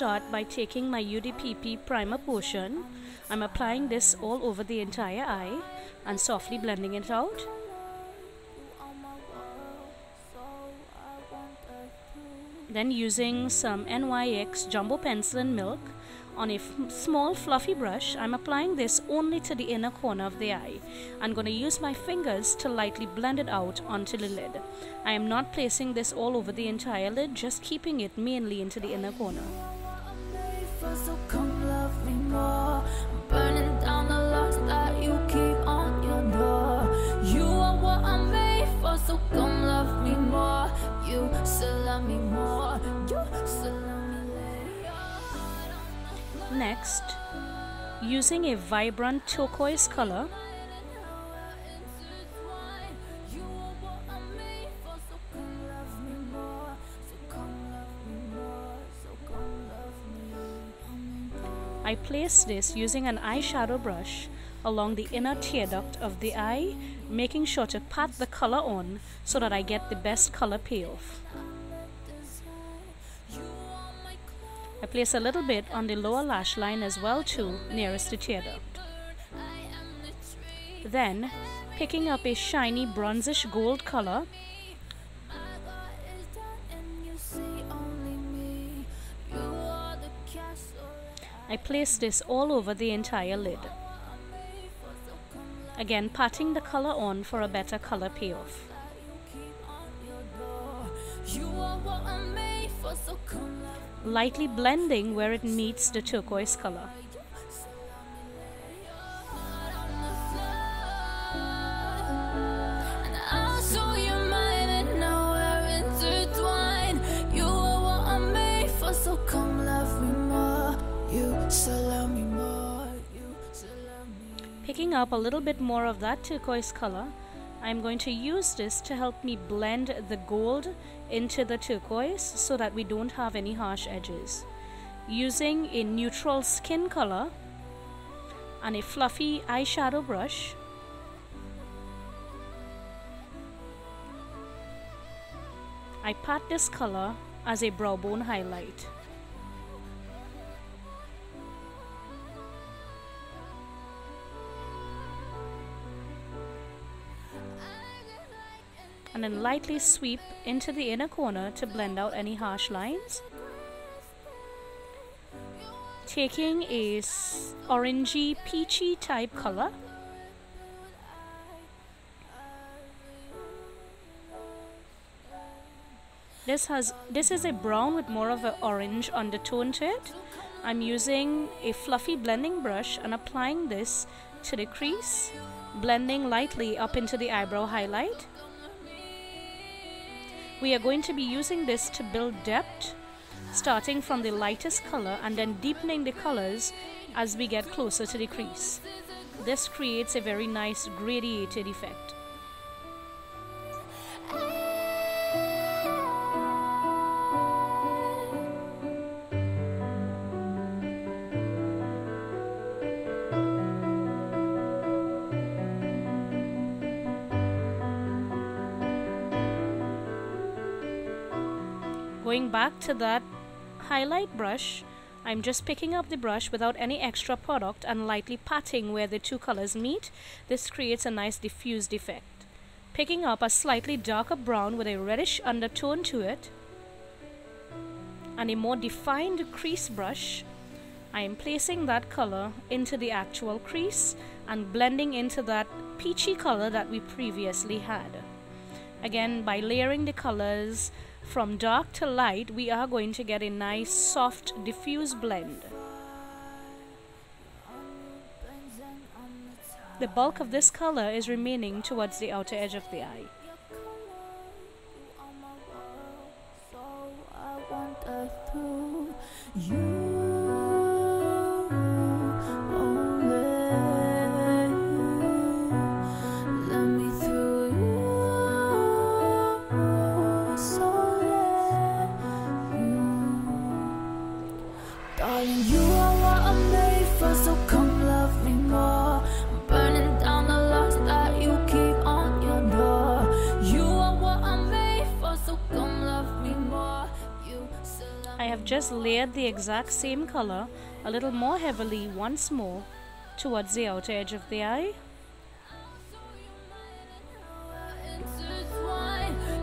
start by taking my UDPP primer potion. I'm applying this all over the entire eye and softly blending it out. Then using some NYX Jumbo Pencil and Milk on a small fluffy brush, I'm applying this only to the inner corner of the eye. I'm going to use my fingers to lightly blend it out onto the lid. I am not placing this all over the entire lid, just keeping it mainly into the inner corner. So come love me more. I'm burning down the locks that you keep on your door. You are what I'm made for, so come love me more. You still love me more. You still love me later. Next, using a vibrant turquoise color, I place this using an eyeshadow brush along the inner tear duct of the eye, making sure to pat the color on so that I get the best color payoff. I place a little bit on the lower lash line as well too, nearest the tear duct. Then, picking up a shiny bronzish gold color, I place this all over the entire lid. Again, patting the color on for a better color payoff. Lightly blending where it meets the turquoise color. Picking up a little bit more of that turquoise color, I'm going to use this to help me blend the gold into the turquoise so that we don't have any harsh edges. Using a neutral skin color and a fluffy eyeshadow brush, I pat this color as a brow bone highlight. And then lightly sweep into the inner corner to blend out any harsh lines. Taking a orangey peachy type color, this is a brown with more of an orange undertone to it. I'm using a fluffy blending brush and applying this to the crease, blending lightly up into the eyebrow highlight. We are going to be using this to build depth, starting from the lightest color and then deepening the colors as we get closer to the crease. This creates a very nice gradiated effect. Going back to that highlight brush, I'm just picking up the brush without any extra product and lightly patting where the two colors meet. This creates a nice diffused effect. Picking up a slightly darker brown with a reddish undertone to it and a more defined crease brush, I am placing that color into the actual crease and blending into that peachy color that we previously had. Again, by layering the colors from dark to light, we are going to get a nice, soft, diffuse blend. The bulk of this color is remaining towards the outer edge of the eye. just layered the exact same color a little more heavily once more towards the outer edge of the eye.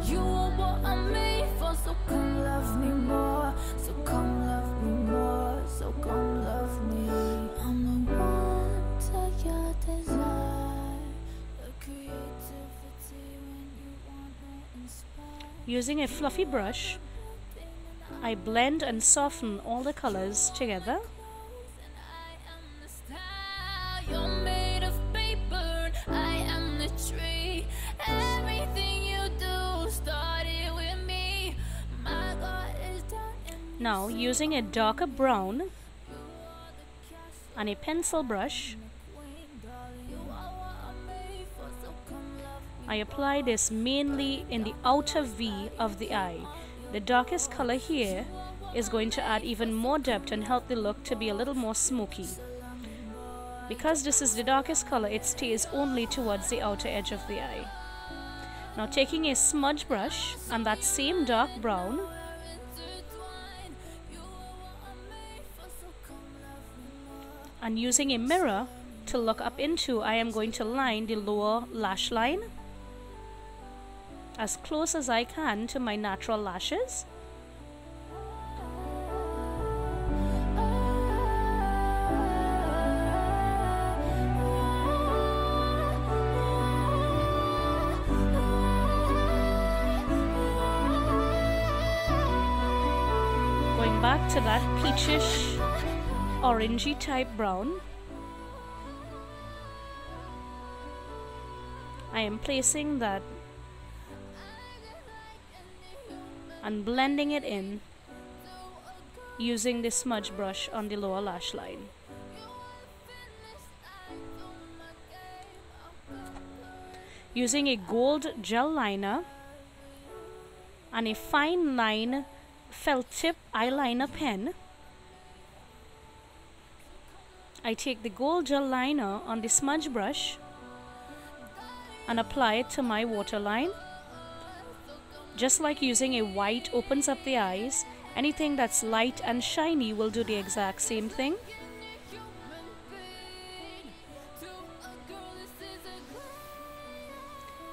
You are what I'm made for, so come love me more. So come love me more. So come love me. I'm the one to your desire. The creativity when you want to inspire. Using a fluffy brush, I blend and soften all the colors together. You're made of paper, I am the tree. Everything you do started with me. My God is done in Now, using a darker brown and a pencil brush, I apply this mainly in the outer V of the eye. The darkest color here is going to add even more depth and help the look to be a little more smoky. Because this is the darkest color, it stays only towards the outer edge of the eye. Now taking a smudge brush and that same dark brown, and using a mirror to look up into, I am going to line the lower lash line as close as I can to my natural lashes. Going back to that peachish, orangey type brown, I am placing that and blending it in using the smudge brush on the lower lash line. Using a gold gel liner and a fine line felt tip eyeliner pen, I take the gold gel liner on the smudge brush and apply it to my waterline. Just like using a white opens up the eyes, anything that's light and shiny will do the exact same thing.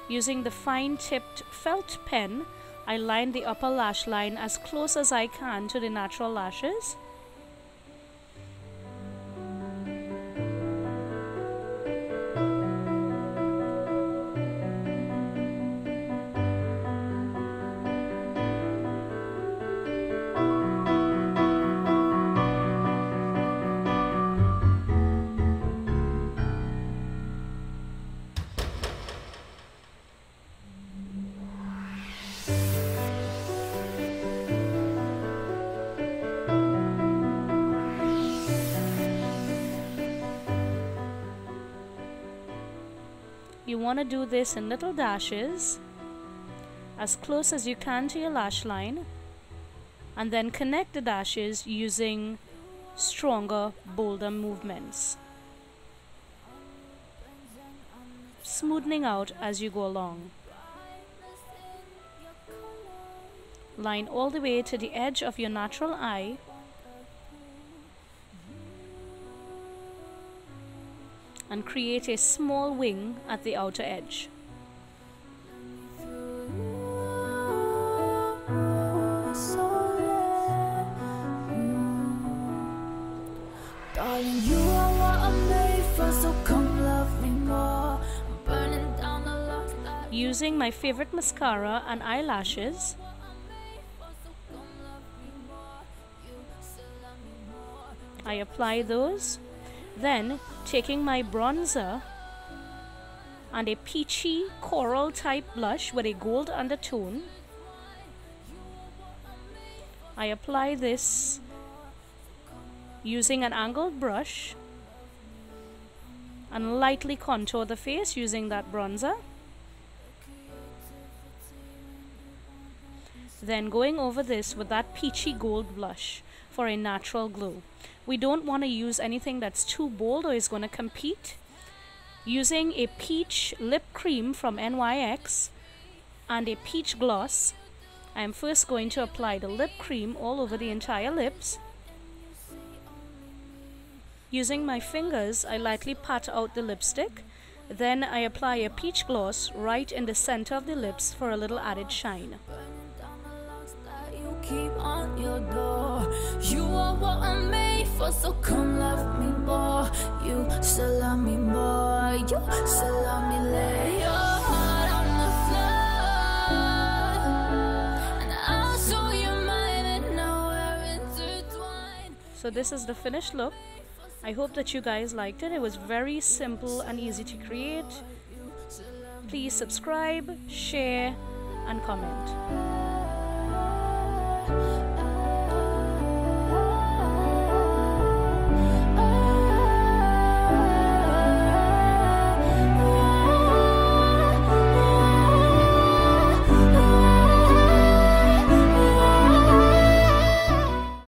Using the fine-tipped felt pen, I line the upper lash line as close as I can to the natural lashes. You want to do this in little dashes as close as you can to your lash line, and then connect the dashes using stronger, bolder movements, smoothing out as you go along. Line all the way to the edge of your natural eye, and create a small wing at the outer edge. Darling, you are what I'm made for, so come love me more. I'm burning down the lost light. Using my favorite mascara and eyelashes, I apply those. Then, taking my bronzer and a peachy coral type blush with a gold undertone, I apply this using an angled brush and lightly contour the face using that bronzer. Then going over this with that peachy gold blush for a natural glow. We don't want to use anything that's too bold or is going to compete. Using a peach lip cream from NYX and a peach gloss, I'm first going to apply the lip cream all over the entire lips. Using my fingers, I lightly pat out the lipstick. Then I apply a peach gloss right in the center of the lips for a little added shine. Keep on your door. You are what I'm made for, so come love me more. You still love me more. You still love me. Lay your heart on the floor, and I'll show you mine, and now we're intertwined. So this is the finished look. I hope that you guys liked it. It was very simple and easy to create. Please subscribe, share, and comment.